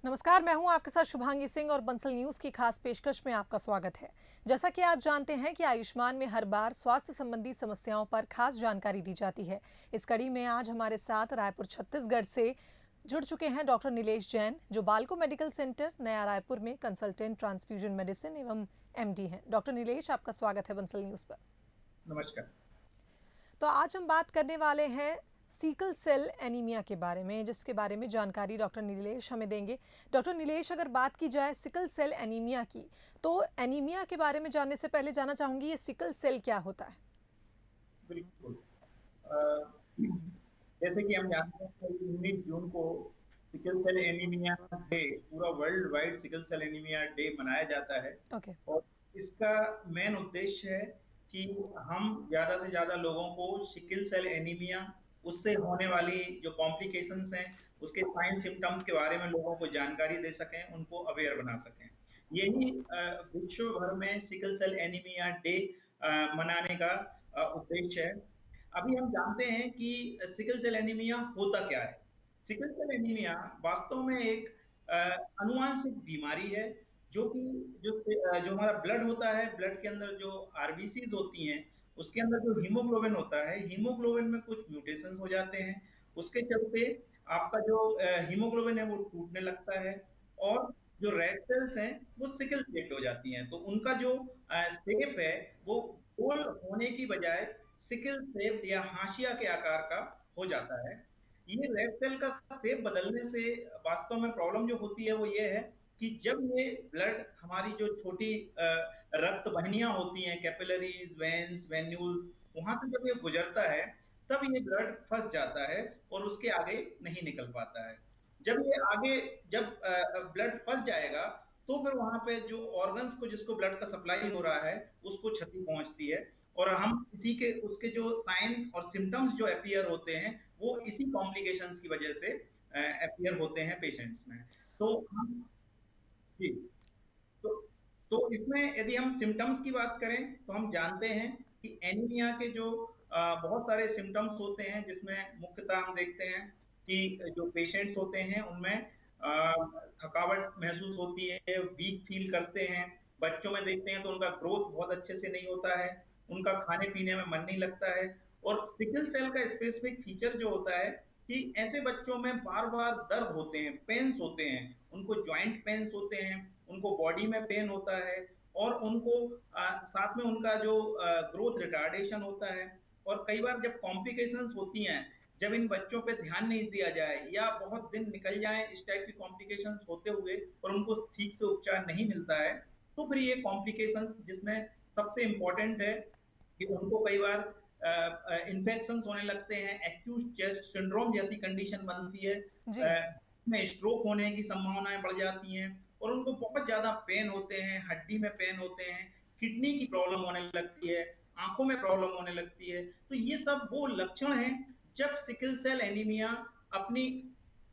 नमस्कार, मैं हूं आपके साथ शुभांगी सिंह और बंसल न्यूज की खास पेशकश में आपका स्वागत है। जैसा कि आप जानते हैं कि आयुष्मान में हर बार स्वास्थ्य संबंधी समस्याओं पर खास जानकारी दी जाती है। इस कड़ी में आज हमारे साथ रायपुर छत्तीसगढ़ से जुड़ चुके हैं डॉक्टर नीलेश जैन, जो बालको मेडिकल सेंटर नया रायपुर में कंसल्टेंट ट्रांसफ्यूजन मेडिसिन एवं एमडी हैं। डॉक्टर नीलेश, आपका स्वागत है बंसल न्यूज पर। नमस्कार। तो आज हम बात करने वाले हैं सिकल सेल एनीमिया के बारे में, जिसके बारे में जानकारी डॉक्टर नीलेश हमें देंगे। डॉक्टर नीलेश, अगर बात की जाए सिकल सेल एनीमिया की, तो एनीमिया के बारे में जानने से पहले जानना चाहूंगी ये सिकल सेल क्या होता है? बिल्कुल। जैसे कि हम जानते हैं कि 19 जून को सिकल सेल एनीमिया डे, पूरा world wide sickle cell anaemia day मनाया जाता है। ओके। और इसका मेन उद्देश्य है कि हम ज्यादा से ज्यादा लोगों को सिकल सेल एनीमिया, उससे होने वाली जो कॉम्प्लिकेशंस हैं, उसके साइन सिम्टम्स के बारे में लोगों को जानकारी दे सकें, उनको अवेयर बना सकें। यही विश्व भर में सिकल सेल एनीमिया डे मनाने का उद्देश्य है। अभी हम जानते हैं कि सिकल सेल एनीमिया होता क्या है। सिकल सेल एनीमिया वास्तव में एक अनुवांशिक बीमारी है, जो कि जो हमारा ब्लड होता है, ब्लड के अंदर जो आरबीसीज होती हैं, उसके अंदर जो हीमोग्लोबिन होता है, हीमोग्लोबिन में कुछ म्यूटेशंस हो जाते हैं। उसके चलते आपका जो हीमोग्लोबिन है वो टूटने लगता है, और जो रेड सेल्स हैं वो सिकल शेप्ड हो जाती हैं। तो उनका जो शेप है वो गोल होने की बजाय सिकल शेप्ड या हाशिया के आकार का हो जाता है। ये रेड सेल का शेप बदलने से वास्तव में प्रॉब्लम जो होती है वो ये है कि जब ये ब्लड, हमारी जो छोटी रक्त वाहिनियां होती हैं, कैपिलरीज, वेन्स, वेन्यूल्स, वहां से जब ये गुजरता है तब ये ब्लड फंस जाता है और उसके आगे नहीं निकल पाता है। जब ये आगे, जब ब्लड फंस जाएगा तो फिर वहां पे जो ऑर्गन्स को, जिसको ब्लड का सप्लाई हो रहा है, उसको क्षति पहुंचती है। और हम इसी के, उसके जो साइन और सिम्टम्स जो अपीयर होते हैं वो इसी कॉम्प्लिकेशंस की वजह से अपीयर होते हैं पेशेंट्स में। तो हम जी, तो इसमें यदि हम सिम्टम्स की बात करें तो हम जानते हैं कि एनीमिया के जो बहुत सारे सिम्टम्स होते हैं, जिसमें मुख्यतः हम देखते हैं कि जो पेशेंट्स होते हैं उनमें थकावट महसूस होती है, वीक फील करते हैं। बच्चों में देखते हैं तो उनका ग्रोथ बहुत अच्छे से नहीं होता है, उनका खाने पीने में मन नहीं लगता है। और सिकल सेल का स्पेसिफिक फीचर जो होता है कि ऐसे बच्चों में बार बार दर्द होते हैं, पेन्स होते हैं, उनको जॉइंट पेन्स होते हैं, उनको बॉडी में पेन होता है, और उनको साथ में उनका जो ग्रोथ रिटार्डेशन होता है। और कई बार जब कॉम्प्लिकेशंस होती हैं, जब इन बच्चों पे ध्यान नहीं दिया जाए या बहुत दिन निकल जाए इस टाइप की कॉम्प्लिकेशंस होते हुए और उनको ठीक से उपचार नहीं मिलता है, तो फिर ये कॉम्प्लिकेशंस, जिसमें सबसे इम्पोर्टेंट है कि उनको कई बार इन्फेक्शंस होने लगते हैं, एक्यूट चेस्ट सिंड्रोम जैसी कंडीशन बनती है, जी। में स्ट्रोक होने की संभावनाएं बढ़ जाती हैं, और उनको बहुत ज्यादा पेन होते हैं, हड्डी में पेन होते हैं, किडनी की प्रॉब्लम होने लगती है, आंखों में प्रॉब्लम होने लगती है। तो ये सब वो लक्षण हैं जब सिकल सेल एनीमिया अपनी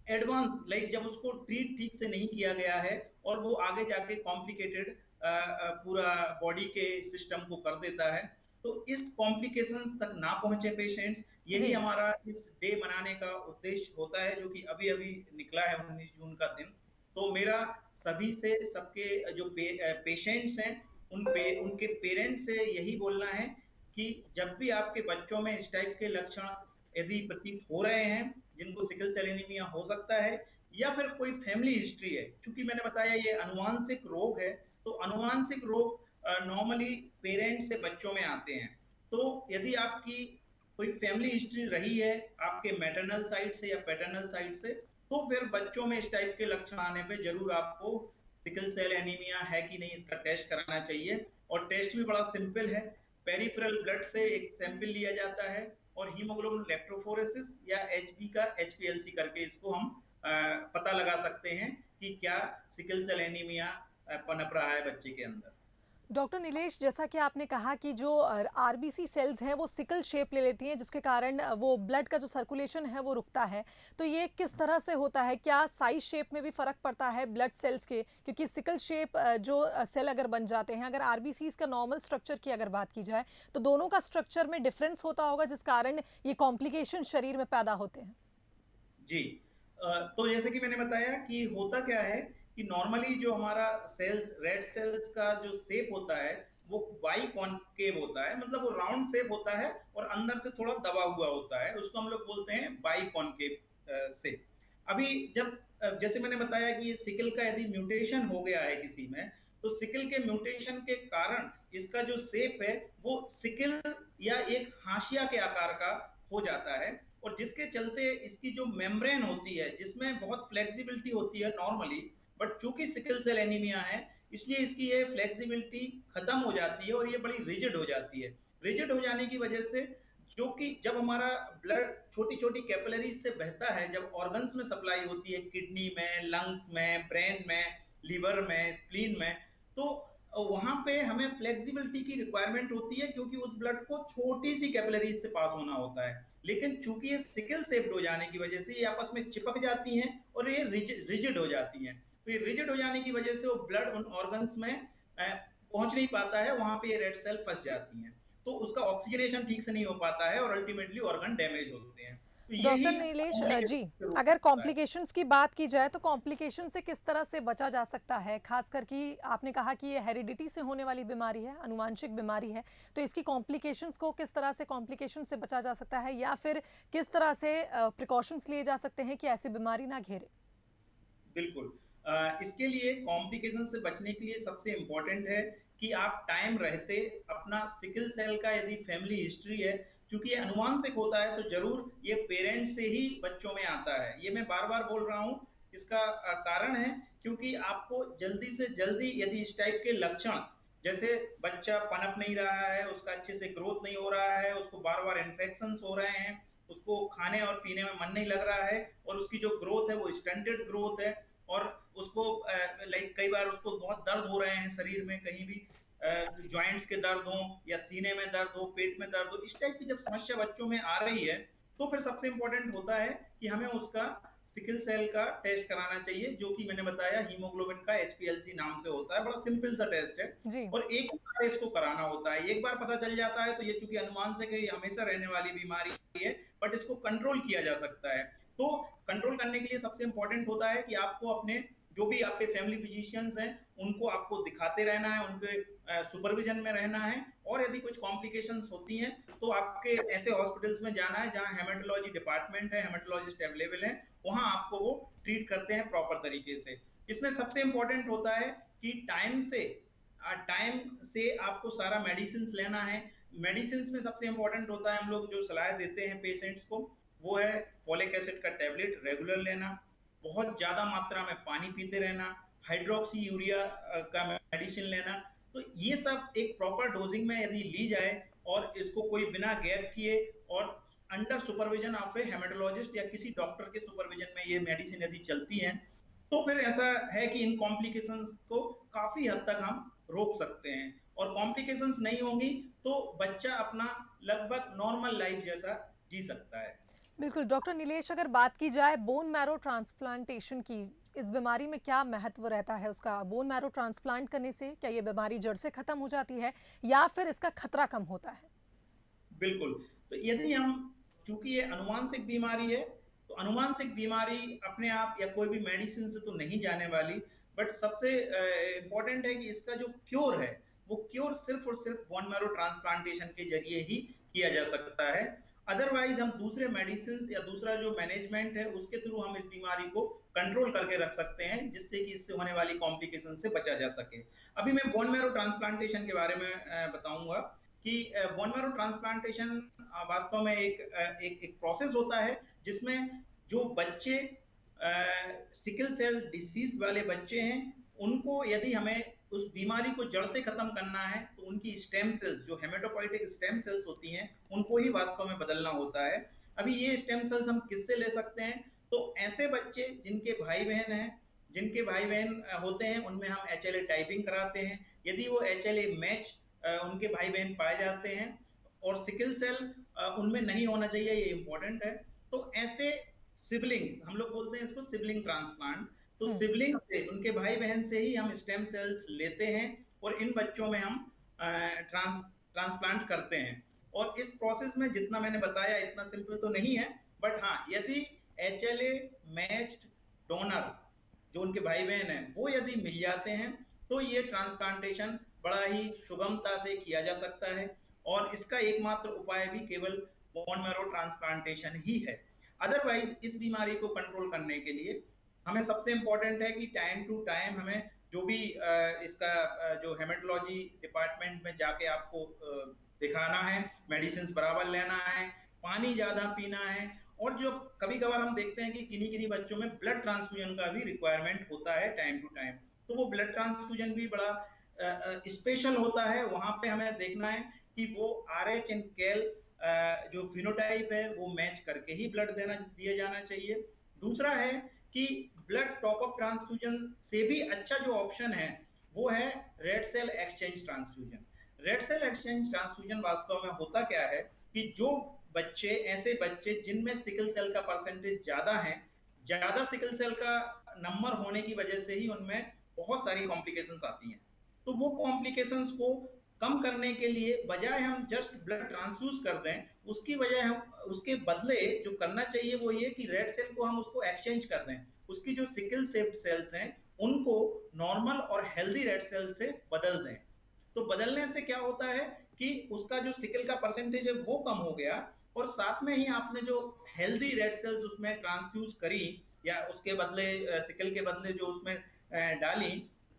एडवांस, लाइक जब उसको ट्रीट ठीक से नहीं किया गया है और वो आगे जाके कॉम्प्लिकेटेड पूरा बॉडी के सिस्टम को कर देता है। तो इस कॉम्प्लिकेशंस तक ना पहुंचे पेशेंट्स, यही जी। हमारा इस डे मनाने का उद्देश्य होता है, जो कि अभी अभी निकला है 19 जून का दिन। तो मेरा सभी से, सबके जो पेशेंट्स हैं, उनके पेरेंट्स से यही बोलना है कि जब भी आपके बच्चों में इस टाइप के लक्षण यदि प्रतीत हो रहे हैं, जिनको सिकल सेल एनीमिया हो सकता है, या फिर कोई फैमिली हिस्ट्री है, चूंकि मैंने बताया ये अनुवांशिक रोग है, तो अनुवांशिक रोग नॉर्मली पेरेंट्स से बच्चों में आते हैं। तो यदि आपकी कोई फैमिली हिस्ट्री रही है आपके मैटरनल साइड से या पैटर्नल साइड से, तो फिर बच्चों में इस टाइप के लक्षण आने पे जरूर आपको सिकल सेल एनीमिया है कि नहीं इसका टेस्ट कराना चाहिए। और टेस्ट भी बड़ा सिंपल है, पेरिफेरल ब्लड से एक सैंपल लिया जाता है और हीमोग्लोबिन इलेक्ट्रोफोरेसिस या एचबी का एचपीएलसी करके इसको हम पता लगा सकते हैं कि क्या सिकल सेल एनीमिया पनप रहा है बच्चे के अंदर। डॉक्टर नीलेश, जैसा कि आपने कहा कि जो आरबीसी सेल्स हैं वो सिकल शेप ले लेती हैं, जिसके कारण वो ब्लड का जो सर्कुलेशन है वो रुकता है, तो ये किस तरह से होता है? क्या साइज शेप में भी फर्क पड़ता है ब्लड सेल्स के? क्योंकि सिकल शेप जो सेल अगर बन जाते हैं, अगर आरबीसीज का नॉर्मल स्ट्रक्चर की अगर बात की जाए तो दोनों का स्ट्रक्चर में डिफरेंस होता होगा, जिस कारण ये कॉम्प्लिकेशन शरीर में पैदा होते हैं। जी, तो जैसे कि मैंने बताया कि होता क्या है कि नॉर्मली जो हमारा सेल्स रेड सेल्स का जो शेप होता है वो बाई कॉनकेव होता है, मतलब वो राउंड शेप होता है और अंदर से थोड़ा दबा हुआ होता है, उसको हम लोग बोलते हैं बाई कॉनकेव शेप। अभी जब जैसे मैंने बताया कि ये सिकल का यदि म्यूटेशन हो गया है किसी में, तो सिकल के म्यूटेशन के कारण इसका जो शेप है वो सिकल या एक हाशिया के आकार का हो जाता है, और जिसके चलते इसकी जो मेम्ब्रेन होती है जिसमें बहुत फ्लेक्सिबिलिटी होती है नॉर्मली, बट चूंकि सिकल सेल एनीमिया है इसलिए इसकी ये फ्लेक्सिबिलिटी खत्म हो जाती है और ये बड़ी रिजिड हो जाती है। रिजिड हो जाने की वजह से जो कि जब हमारा ब्लड छोटी छोटी कैपिलरीज से बहता है, जब ऑर्गन्स में सप्लाई होती है, किडनी में, लंग्स में, ब्रेन में, लीवर में, स्प्लीन में, तो वहां पे हमें फ्लेक्सिबिलिटी की रिक्वायरमेंट होती है क्योंकि उस ब्लड को छोटी सी कैपिलरीज से पास होना होता है। लेकिन चूंकि ये सिकल शेप्ड हो जाने की वजह से ये आपस में चिपक जाती हैं और ये रिजिड हो जाती हैं। तो ये रिजिड हो जाने की वजह से वो ब्लड उन ऑर्गन्स में पहुंच नहीं पाता है, वहां पे ये रेड सेल फंस जाती हैं, तो उसका ऑक्सीजनेशन ठीक से नहीं हो पाता है और अल्टीमेटली ऑर्गन डैमेज होते हैं। तो डॉक्टर यही नीलेश जी, कॉम्प्लिकेशन के रूप में अगर होता है। कॉम्प्लिकेशंस की बात की जाए तो कॉम्प्लिकेशन से किस तरह से बचा जा सकता है, खासकर कि आपने कहा कि ये हेरिडिटी से होने वाली बीमारी है, आनुवांशिक बीमारी है, तो इसकी कॉम्प्लिकेशंस को किस तरह से कॉम्प्लिकेशन से बचा जा सकता है, या फिर किस तरह से प्रिकॉशंस लिए जा सकते हैं कि ऐसी बीमारी ना घेरे? बिल्कुल। इसके लिए कॉम्प्लिकेशन से बचने के लिए सबसे इम्पोर्टेंट है कि आप टाइम रहते अपना सिकल सेल का यदि फैमिली हिस्ट्री है, क्योंकि ये अनुवांशिक होता है तो जरूर ये पेरेंट्स से ही बच्चों में आता है। ये मैं बार बार बोल रहा हूँ, इसका कारण है क्योंकि आपको जल्दी से जल्दी यदि इस टाइप के लक्षण, जैसे बच्चा पनप नहीं रहा है, उसका अच्छे से ग्रोथ नहीं हो रहा है, उसको बार बार इन्फेक्शन हो रहे हैं, उसको खाने और पीने में मन नहीं लग रहा है, और उसकी जो ग्रोथ है वो स्टंटेड ग्रोथ है, और उसको लाइक कई बार उसको बहुत दर्द हो रहे हैं शरीर में, कहीं भी जॉइंट्स के दर्द हो या सीने में दर्द हो, पेट में दर्द हो, इस टाइप की जब समस्या बच्चों में आ रही है तो फिर सबसे इंपॉर्टेंट होता है कि हमें उसका सिकल सेल का टेस्ट कराना चाहिए, जो कि मैंने बताया हीमोग्लोबिन का HPLC नाम से होता है, बड़ा सिंपल सा टेस्ट है, जी। और एक बार इसको कराना होता है। एक बार पता चल जाता है तो ये चूंकि अनुमान से कि हमेशा रहने वाली बीमारी है, बट इसको कंट्रोल किया जा सकता है। तो कंट्रोल करने के लिए सबसे इंपॉर्टेंट होता है कि आपको अपने जो भी आपके फैमिली फिजिशियंस हैं उनको आपको दिखाते रहना है, उनके सुपरविजन में रहना है, और यदि कुछ कॉम्प्लिकेशंस होती हैं तो आपके ऐसे हॉस्पिटल्स में जाना है जहां हेमेटोलॉजी डिपार्टमेंट है, हेमेटोलॉजिस्ट अवेलेबल है, वहां आपको वो ट्रीट करते हैं प्रॉपर तरीके से। इसमें सबसे इंपॉर्टेंट होता है कि टाइम से आपको सारा मेडिसिन लेना है। मेडिसिन में सबसे इंपॉर्टेंट होता है, हम लोग जो सलाह देते हैं पेशेंट्स को, वो है फॉलिक एसिड का टैबलेट रेगुलर लेना, बहुत ज्यादा मात्रा में पानी पीते रहना, हाइड्रोक्सी यूरिया का मेडिसिन लेना। तो ये सब एक प्रॉपर डोजिंग में यदि ली जाए और इसको कोई बिना गैप किए और under supervision of A haematologist या किसी डॉक्टर के सुपरविजन में ये मेडिसिन यदि चलती हैं, तो फिर ऐसा है कि इन कॉम्प्लिकेशंस को काफी हद तक हम रोक सकते हैं, और कॉम्प्लिकेशंस नहीं होंगी तो बच्चा अपना लगभग नॉर्मल लाइफ जैसा जी सकता है। बिल्कुल डॉक्टर नीलेश, अगर बात की जाए बोन मैरो ट्रांसप्लांटेशन की, इस बीमारी में क्या महत्व रहता है उसका? बोन मैरो ट्रांसप्लांट करने से क्या ये बीमारी जड़ से खत्म हो जाती है या फिर इसका खतरा कम होता है? बिल्कुल। तो यदि हम, चूंकि ये अनुवांशिक बीमारी है, तो अनुवांशिक बीमारी अपने आप या कोई भी मेडिसिन से तो नहीं जाने वाली, बट सबसे इंपॉर्टेंट है कि इसका जो क्योर है वो क्योर सिर्फ और सिर्फ बोन मैरो ट्रांसप्लांटेशन के जरिए ही किया जा सकता है। अदरवाइज हम दूसरे मेडिसिन या दूसरा जो मैनेजमेंट है उसके थ्रू हम इस बीमारी को कंट्रोल करके रख सकते हैं, जिससे कि इससे होने वाली कॉम्प्लिकेशन से बचा जा सके। अभी मैं बोन मैरो ट्रांसप्लांटेशन के बारे में बताऊंगा कि बोन मैरो ट्रांसप्लांटेशन वास्तव में एक प्रोसेस होता है जिसमें जो बच्चे सिकल सेल डिसीज वाले बच्चे हैं, उनको यदि हमें उस बीमारी को जड़ से खत्म करना है तो उनकी स्टेम सेल्स, जो हेमेटोपोइटिक स्टेम सेल्स होती हैं, उनको ही वास्तव में बदलना होता है। अभी ये स्टेम सेल्स हम किससे ले सकते हैं? तो ऐसे बच्चे जिनके भाई बहन हैं, जिनके भाई बहन होते हैं, उनमें हम HLA टाइपिंग कराते हैं। यदि वो HLA मैच उनके भाई बहन पाए जाते हैं और सिकल सेल उनमें नहीं होना चाहिए, ये इंपॉर्टेंट है, तो ऐसे सिबलिंग्स, हम लोग बोलते हैं इसको सिबलिंग ट्रांसप्लांट, तो सिबलिंग से, उनके भाई बहन से ही हम स्टेम सेल्स लेते हैं और इन बच्चों में हम ट्रांसप्लांट करते हैं। और इस प्रोसेस में जितना मैंने बताया इतना सिंपल तो नहीं है, बट हाँ, यदि HLA मैच्ड डोनर जो उनके भाई बहन हैं वो यदि मिल जाते हैं तो ये ट्रांसप्लांटेशन बड़ा ही सुगमता से किया जा सकता है और इसका एकमात्र उपाय भी केवल बोन मैरो ट्रांसप्लांटेशन ही है। अदरवाइज इस बीमारी को कंट्रोल करने के लिए हमें सबसे इंपॉर्टेंट है कि टाइम टू टाइम हमें जो भी इसका जो हेमेटोलॉजी डिपार्टमेंट में जाके आपको दिखाना है, मेडिसिन बराबर लेना है, पानी ज्यादा पीना है और जो कभी कभार हम देखते हैं कि किन्हीं किन्हीं बच्चों में ब्लड ट्रांसफ्यूजन का भी रिक्वायरमेंट होता है टाइम टू टाइम, तो वो ब्लड ट्रांसफ्यूजन भी बड़ा स्पेशल होता है। वहां पे हमें देखना है कि वो RH एंड कैल जो फिनोटाइप है वो मैच करके ही ब्लड दिया जाना चाहिए। दूसरा है कि ब्लड टॉप अप ट्रांसफ्यूजन से भी अच्छा जो ऑप्शन है वो है red sale exchange transfusion. Red sale exchange transfusion वास्तव में होता क्या है कि जो बच्चे ऐसे बच्चे जिनमें सिकल सेल का परसेंटेज ज्यादा है, ज्यादा सिकल सेल का नंबर होने की वजह से ही उनमें बहुत सारी कॉम्प्लिकेशंस आती हैं। तो वो कॉम्प्लिकेशंस को कम करने के लिए बजाय हम जस्ट ब्लड ट्रांसफ्यूज कर दें, उसकी बजाय हम उसके बदले जो करना चाहिए वो ये कि रेड सेल को हम उसको एक्सचेंज कर दें, उसकी जो सिकल शेप्ड सेल्स हैं उनको नॉर्मल और हेल्दी रेड सेल से बदल दें। तो बदलने से क्या होता है कि उसका जो सिकल का परसेंटेज है वो कम हो गया और साथ में ही आपने जो हेल्दी रेड सेल्स उसमें ट्रांसफ्यूज करी या उसके बदले सिकल के बदले जो उसमें डाली,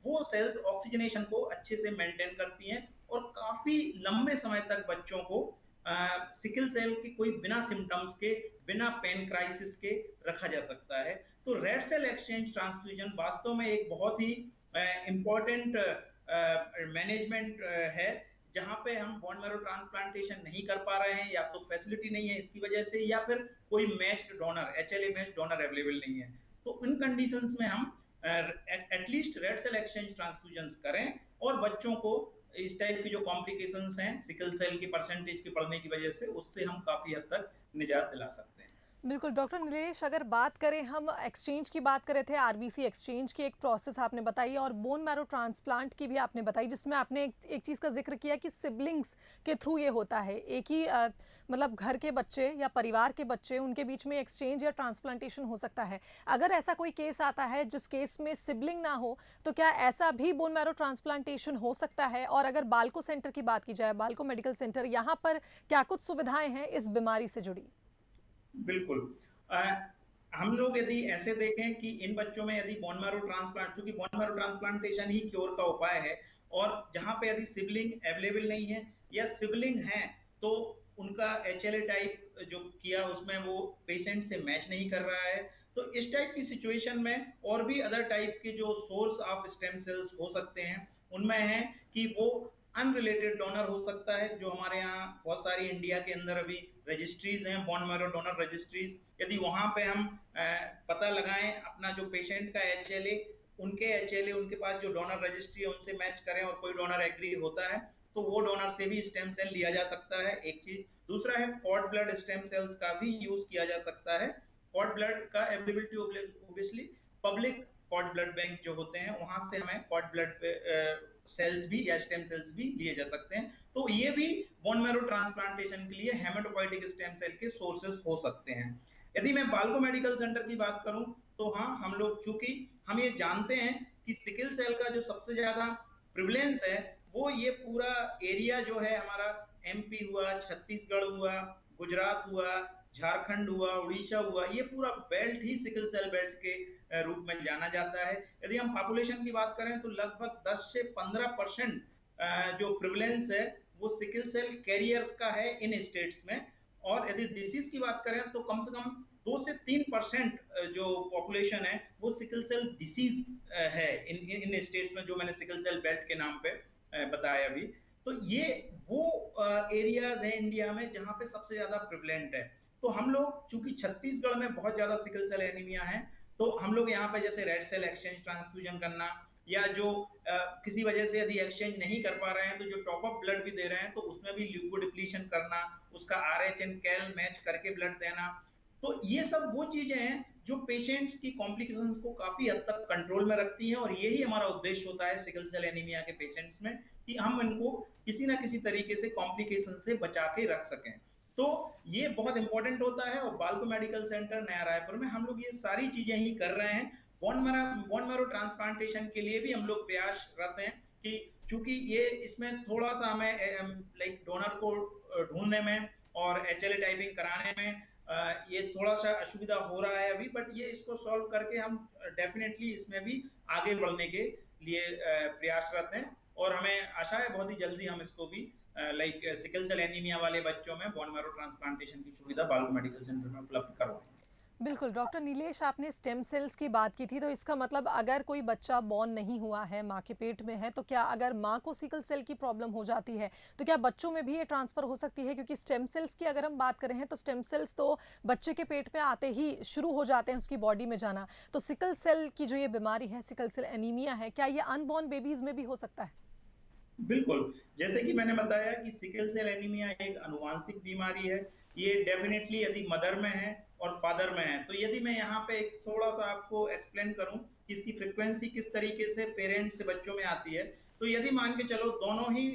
वो सेल्स ऑक्सीजनेशन को अच्छे से मेंटेन करती हैं और काफी लंबे समय तक बच्चों को सिकल सेल की कोई बिना सिम्टम्स के, बिना पेन क्राइसिस के रखा जा सकता है। तो रेड सेल एक्सचेंज ट्रांसफ्यूजन वास्तव में एक बहुत ही इंपॉर्टेंट मैनेजमेंट है जहां पे हम बोन मैरो ट्रांसप्लांटेशन नहीं कर पा रहे हैं, या तो फैसिलिटी नहीं है इसकी वजह से, या फिर कोई matched donor HLA matched donor available नहीं है। तो इन कंडीशंस में हम at least red sale exchange transfusions करें और बच्चों को इस टाइप की जो कॉम्प्लिकेशंस हैं सिकल सेल की परसेंटेज के बढ़ने की वजह से, उससे हम काफी हद तक निजात दिला सकते हैं। बिल्कुल डॉक्टर नीलेश, अगर बात करें हम एक्सचेंज की, बात कर रहे थे RBC एक्सचेंज की एक प्रोसेस आपने बताई और बोन मैरो ट्रांसप्लांट की भी आपने बताई, जिसमें आपने एक चीज़ का जिक्र किया कि सिबलिंग्स के थ्रू ये होता है, एक ही मतलब घर के बच्चे या परिवार के बच्चे, उनके बीच में एक्सचेंज या ट्रांसप्लांटेशन हो सकता है। अगर ऐसा कोई केस आता है जिस केस में सिबलिंग ना हो, तो क्या ऐसा भी बोन मैरो ट्रांसप्लांटेशन हो सकता है? और अगर बाल्को सेंटर की बात की जाए, बाल्को मेडिकल सेंटर, यहाँ पर क्या कुछ सुविधाएं हैं इस बीमारी से जुड़ी? बिल्कुल। हम लोग यदि ऐसे देखें कि इन बच्चों में यदि बोन मैरो ट्रांसप्लांट, चूंकि बोन मैरो ट्रांसप्लांटेशन ही क्योर का उपाय है, और जहां पे यदि सिबलिंग अवेलेबल नहीं है या सिबलिंग है तो उनका HLA टाइप जो किया उसमें वो पेशेंट से मैच नहीं कर रहा है, तो इस टाइप की सिचुएशन में और भी अदर टाइप के जो सोर्स ऑफ स्टेम सेल्स हो सकते हैं, उनमें है कि वो अनरिलेटेड डोनर हो सकता है, जो हमारे यहाँ बहुत सारी इंडिया के अंदर अभी रजिस्ट्रीज हैं, बोन मैरो डोनर रजिस्ट्रीज। यदि वहां पे हम पता लगाएं अपना जो पेशेंट का HLA, उनके HLA उनके पास जो डोनर रजिस्ट्री है उनसे मैच करें और कोई डोनर एग्री होता है तो वो डोनर से भी स्टेम सेल लिया जा सकता है, एक चीज। दूसरा है कॉर्ड ब्लड स्टेम सेल्स का भी यूज किया जा सकता है। कॉर्ड ब्लड का availability obviously public cord blood bank जो होते हैं वहां से हमें कॉर्ड ब्लड सेल्स भी या स्टेम सेल्स भी लिए जा सकते हैं। तो ये भी बोन मैरो ट्रांसप्लांटेशन के लिए हेमेटोपोइटिक स्टेम सेल के सोर्सेज हो सकते हैं। यदि मैं बाल्को मेडिकल सेंटर की बात करूं तो हाँ, हम लोग चूंकि हम ये जानते हैं कि सिकल सेल का जो सबसे ज्यादा प्रिवलेंस है वो ये पूरा एरिया जो है हमारा MP हुआ, छत्तीसगढ़ हुआ, गुजरात हुआ, झारखंड हुआ, उड़ीसा हुआ, ये पूरा बेल्ट ही सिकल सेल बेल्ट के रूप में जाना जाता है। यदि हम पॉपुलेशन की बात करें तो लगभग 10 से 15% जो प्रिवलेंस है वो सिकल सेल कैरियर्स का है इन स्टेट्स में। और यदि डिसीज की बात करें तो कम से कम 2 से 3% जो पॉपुलेशन है वो सिकल सेल डिसीज है इन स्टेट्स में, जो मैंने सिकल सेल बेल्ट के नाम पे बताया अभी। तो ये वो एरियाज है इंडिया में जहां पे सबसे ज्यादा प्रिवलेंट है। तो हम लोग चूंकि छत्तीसगढ़ में बहुत ज्यादा सिकल सेल एनीमिया है, तो हम लोग यहाँ पे जैसे रेड सेल एक्सचेंज ट्रांसफ्यूजन करना, या जो किसी वजह से यदि एक्सचेंज नहीं कर पा रहे हैं तो जो टॉप अप ब्लड भी दे रहे हैं तो उसमें भी ल्यूकोडिप्लीशन करना, उसका RH एंड कैल मैच करके ब्लड देना। तो ये सब वो चीजें हैं जो पेशेंट्स की कॉम्प्लिकेशंस को काफी हद तक कंट्रोल में रखती हैं, और यही हमारा उद्देश्य होता है सिकल सेल एनीमिया के पेशेंट्स में कि हम इनको किसी ना किसी तरीके से कॉम्प्लिकेशन से बचा के रख सकें। तो ये बहुत इंपॉर्टेंट होता है और बाल्को मेडिकल सेंटर नया रायपुर में हम लोग ये सारी चीजें ही कर रहे हैं। बोन मैरो ट्रांसप्लांटेशन के लिए भी हम लोग प्रयासरत हैं कि चूंकि ये इसमें थोड़ा सा हमें लाइक डोनर को ढूंढने में और एचएलए टाइपिंग कराने में ये थोड़ा सा असुविधा हो रहा है अभी, बट ये इसको सॉल्व करके हम डेफिनेटली इसमें भी आगे बढ़ने के लिए प्रयासरत हैं और हमें आशा है बहुत ही जल्दी हम इसको भी लाइक सिकल सेल एनीमिया वाले बच्चों में बोन मैरो ट्रांसप्लांटेशन की सुविधा बाल्को मेडिकल सेंटर में उपलब्ध करवाएंगे। बिल्कुल डॉक्टर नीलेश, आपने स्टेम सेल्स की बात की थी, तो इसका मतलब अगर कोई बच्चा बॉर्न नहीं हुआ है, माँ के पेट में है, तो क्या अगर माँ को सिकल सेल की प्रॉब्लम हो जाती है तो क्या बच्चों में भी ये ट्रांसफर हो सकती है? क्योंकि स्टेम सेल्स की अगर हम बात करें हैं तो स्टेम सेल्स तो बच्चे के पेट में आते ही शुरू हो जाते हैं उसकी बॉडी में जाना, तो सिकल सेल की जो ये बीमारी है, सिकल सेल एनीमिया है, क्या ये अनबॉर्न बेबीज में भी हो सकता है? बिल्कुल, जैसे कि मैंने बताया कि सिकल सेल एनीमिया एक आनुवांशिक बीमारी है। ये डेफिनेटली यदि मदर में है और फादर में है, तो यदि मैं यहाँ पे एक थोड़ा-सा आपको एक्सप्लेन करूँ कि इसकी फ्रीक्वेंसी किस तरीके से पेरेंट्स से बच्चों में आती है, तो यदि मान के चलो दोनों ही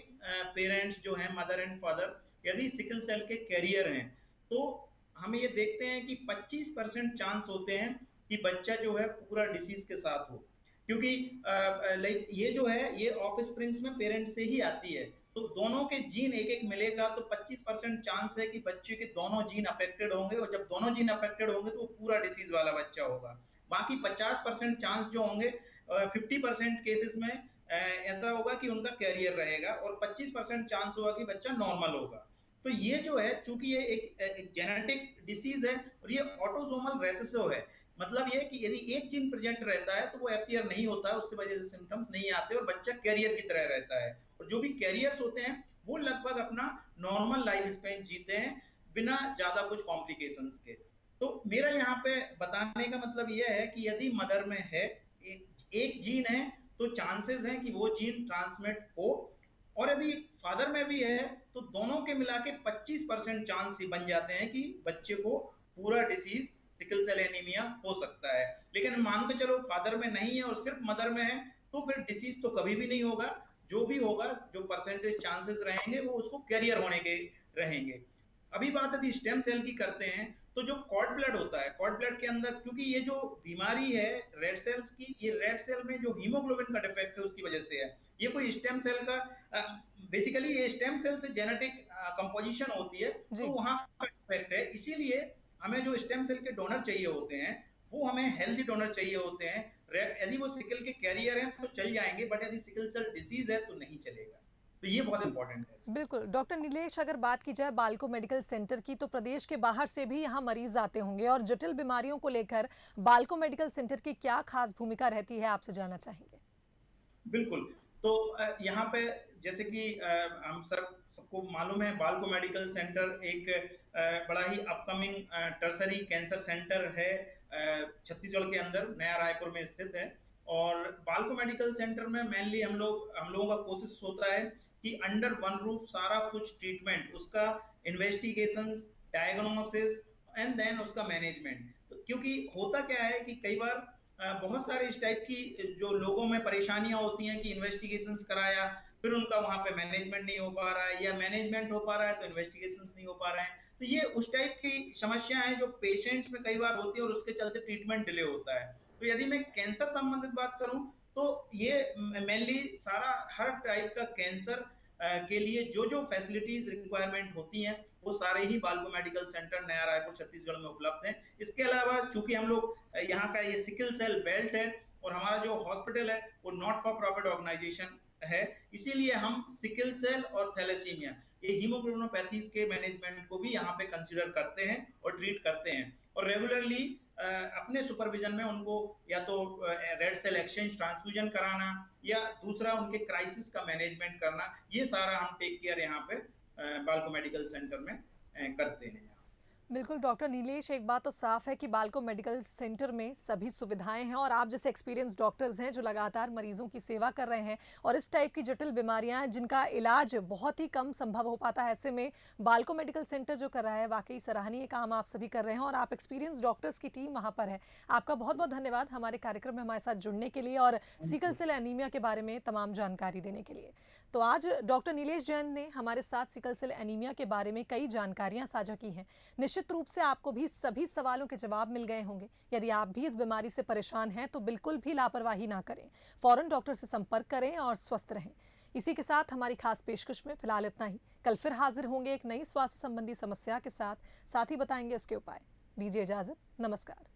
पेरेंट्स जो हैं मदर एंड फादर यदि सिकल सेल के कैरियर हैं, तो हम ये देखते हैं कि 25% चांस होते हैं कि बच्चा जो है पूरा डिसीज के साथ हो। क्योंकि लाइक ये जो है ये ऑफ स्प्रिंग्स में पेरेंट्स से ही आती है, तो दोनों के जीन एक एक मिलेगा तो 25% चांस है कि बच्चे के दोनों जीन अफेक्टेड होंगे और जब दोनों जीन अफेक्टेड होंगे तो वो पूरा डिसीज वाला बच्चा होगा। बाकी 50% चांस जो होंगे 50% केसेस में ऐसा होगा कि उनका कैरियर रहेगा और 25% चांस होगा कि बच्चा नॉर्मल होगा। तो ये जो है चूंकि ये एक जेनेटिक डिसीज है और ये ऑटोसोमल रेसेसिव है, मतलब ये कि यदि एक जीन प्रेजेंट रहता है तो वो अपीयर नहीं होता है, उससे वजह से सिम्टम्स नहीं आते और बच्चा कैरियर की तरह रहता है। और जो भी कैरियर्स होते हैं वो लगभग अपना नॉर्मल लाइफ स्पेन जीते हैं बिना ज्यादा कुछ कॉम्प्लिकेशंस के। तो मेरा यहाँ पे बताने का मतलब ये है कि यदि मदर में है एक जीन है तो चांसेस हैं कि वो जीन ट्रांसमिट हो, और यदि फादर में भी है तो दोनों के मिला के 25% चांस ही बन जाते हैं कि बच्चे को पूरा डिसीज सिकल सेल एनीमिया हो सकता है। लेकिन मान के चलो फादर में नहीं है और सिर्फ मदर में है तो फिर डिसीज तो कभी भी नहीं होगा, जो भी होगा जो परसेंटेज चांसेस रहेंगे वो उसको कैरियर होने के रहेंगे। अभी बात यदि स्टेम सेल की करते हैं तो जो कॉर्ड ब्लड होता है, कॉर्ड ब्लड के अंदर क्योंकि ये जो बीमारी है रेड सेल्स की, ये रेड सेल में जो हीमोग्लोबिन का डिफेक्ट है उसकी वजह से है। ये कोई स्टेम सेल का बेसिकली ये स्टेम सेल से जेनेटिक कंपोजिशन होती है तो वहां का डिफेक्ट है, इसीलिए हमें जो स्टेम सेल के डोनर चाहिए होते हैं वो हमें हेल्दी डोनर चाहिए होते हैं। यदि वो सिकल के कैरियर हैं तो चल जाएंगे, बट यदि सिकल सेल डिसीज है तो नहीं चलेगा। तो ये बहुत इंपॉर्टेंट है। बिल्कुल डॉक्टर नीलेश, अगर बात की जाए बाल्को मेडिकल सेंटर की तो प्रदेश के बाहर से भी यहाँ मरीज आते होंगे और जटिल बीमारियों को लेकर बाल्को मेडिकल सेंटर की क्या खास भूमिका रहती है, आपसे जानना चाहेंगे। बिल्कुल, तो यहाँ पे जैसे कि हम सबको मालूम है बाल्को मेडिकल सेंटर एक बड़ा ही अपकमिंग टर्सरी कैंसर सेंटर है, छत्तीसगढ़ के अंदर नया रायपुर में स्थित है। और बाल्को मेडिकल सेंटर में मेनली हम लोगों का कोशिश होता है कि अंडर वन रूफ सारा कुछ ट्रीटमेंट, उसका इन्वेस्टिगेशन, डायग्नोसिस एंड देन उसका मैनेजमेंट। तो क्योंकि होता क्या है कि कई बार बहुत सारे इस टाइप की जो लोगों में परेशानियां होती हैं कि इन्वेस्टिगेशंस कराया फिर उनका वहां पे मैनेजमेंट नहीं हो पा रहा है, या मैनेजमेंट हो पा रहा है तो इन्वेस्टिगेशंस नहीं हो पा रहे हैं। तो ये उस टाइप की समस्या है जो पेशेंट्स में कई बार होती है और उसके चलते ट्रीटमेंट डिले होता है। तो यदि मैं कैंसर संबंधित बात करूं तो ये मेनली सारा हर टाइप का कैंसर के लिए जो जो फैसिलिटीज रिक्वायरमेंट होती हैं वो सारे ही बाल्को मेडिकल सेंटर नया रायपुर छत्तीसगढ़ में उपलब्ध हैं। इसके अलावा चूंकि हम लोग यहाँ का ये सिकल सेल बेल्ट है और हमारा जो हॉस्पिटल है वो नॉट फॉर प्रॉफिट ऑर्गेनाइजेशन है, इसीलिए हम सिकल सेल और थैलेसीमिया ये हीमोग्लोबिनोपैथीज के मैनेजमेंट को भी यहाँ पे कंसीडर करते हैं और ट्रीट करते हैं। और रेगुलरली अपने सुपरविजन में उनको या तो रेड सेल एक्सचेंज ट्रांसफ्यूजन कराना या दूसरा उनके क्राइसिस का मैनेजमेंट करना, ये सारा हम टेक केयर यहाँ पे बाल्को मेडिकल सेंटर में करते हैं। बिल्कुल डॉक्टर नीलेश, एक बात तो साफ है कि बालको मेडिकल सेंटर में सभी सुविधाएं हैं और आप जैसे एक्सपीरियंस डॉक्टर्स हैं जो लगातार मरीजों की सेवा कर रहे हैं और इस टाइप की जटिल बीमारियां हैं जिनका इलाज बहुत ही कम संभव हो पाता है, ऐसे में बालको मेडिकल सेंटर जो कर रहा है वाकई सराहनीय काम आप सभी कर रहे हैं और आप एक्सपीरियंस डॉक्टर्स की टीम वहाँ पर है। आपका बहुत बहुत धन्यवाद हमारे कार्यक्रम में हमारे साथ जुड़ने के लिए और सिकल सेल एनीमिया के बारे में तमाम जानकारी देने के लिए। तो आज डॉक्टर नीलेश जैन ने हमारे साथ सिकल सेल एनीमिया के बारे में कई जानकारियां साझा की हैं। निश्चित रूप से आपको भी सभी सवालों के जवाब मिल गए होंगे। यदि आप भी इस बीमारी से परेशान हैं तो बिल्कुल भी लापरवाही ना करें, फौरन डॉक्टर से संपर्क करें और स्वस्थ रहें। इसी के साथ हमारी खास पेशकश में फिलहाल इतना ही। कल फिर हाजिर होंगे एक नई स्वास्थ्य संबंधी समस्या के साथ ही बताएंगे उसके उपाय। दीजिए इजाजत, नमस्कार।